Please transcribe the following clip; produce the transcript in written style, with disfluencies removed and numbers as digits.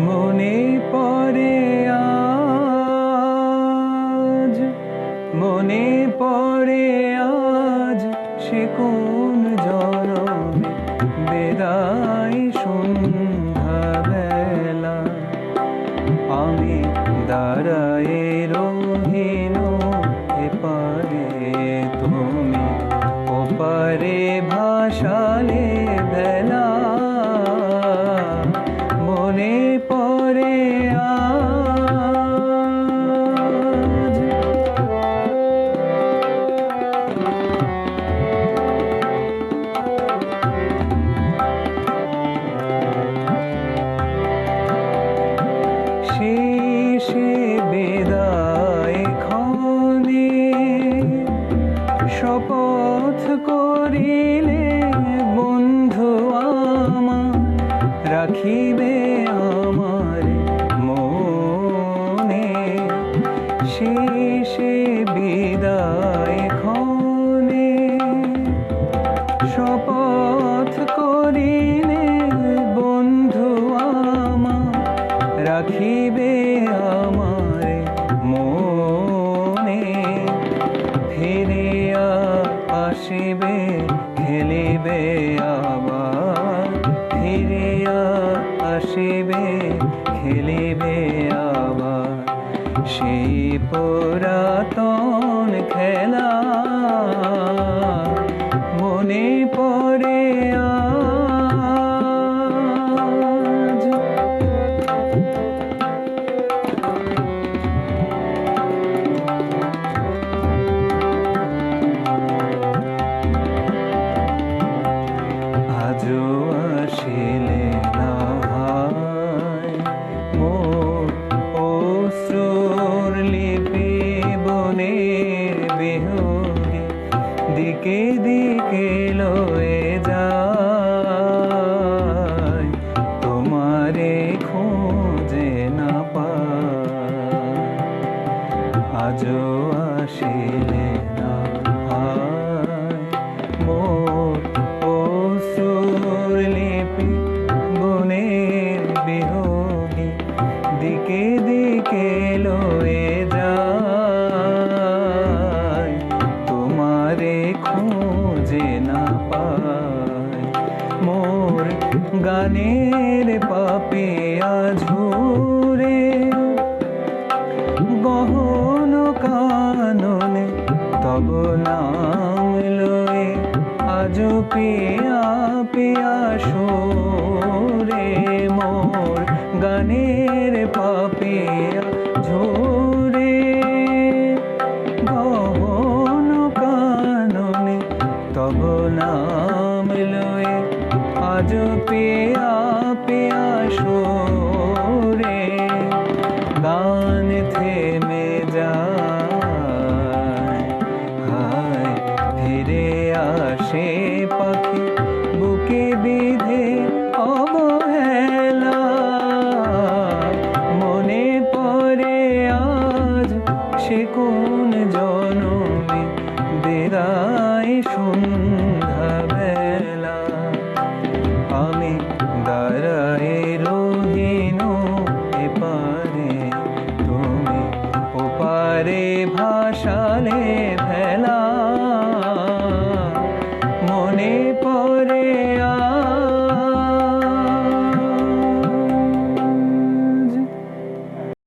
মনে পড়ে আজ, মনে পড়ে আজ সে কোন জনমে বেদায় সন্ধ্যাবেলা। আমি দাঁড়ায়ে রহিল এপারে, তুমি ওপারে ভাসালে বেলা। মনে পড়ে আজ, শেষে বিদায় ক্ষণে শপথ করিলে বন্ধু আমার, রাখিবে আমার মনে। শেষে বিদায় ক্ষণে শপথ করিলে বন্ধু আমার, রাখিবে আমার মনে। ফিরিয়া আসিবে খেলিবে আবার, ফিরিয়া আসিবে খেলিবে আবার। সেই পুরাতন খেলা মনে পড়ে আজ। আজও আসিলে না হায় মোর অশ্রুর লিপি বনের বিহনে, দিকে দিকে লয়ে যায় তোমারে খোঁজে না পায়। আজও আসিলে না হায় মোর অশ্রুর লিপি বনের বিহনে, দিকে দিকে লয়ে যায় তোমারে খোঁজে না পায়। মোর গানের পাপিয়া ঝুরে গহন কাননে তব নাম লয়ে, আজ পিয়া পিয়া সুরে। মোর গানের পাপিয়া ঝুরে গহন কাননে তব নাম লয়ে, আজ পিয়া পিয়া সুরে।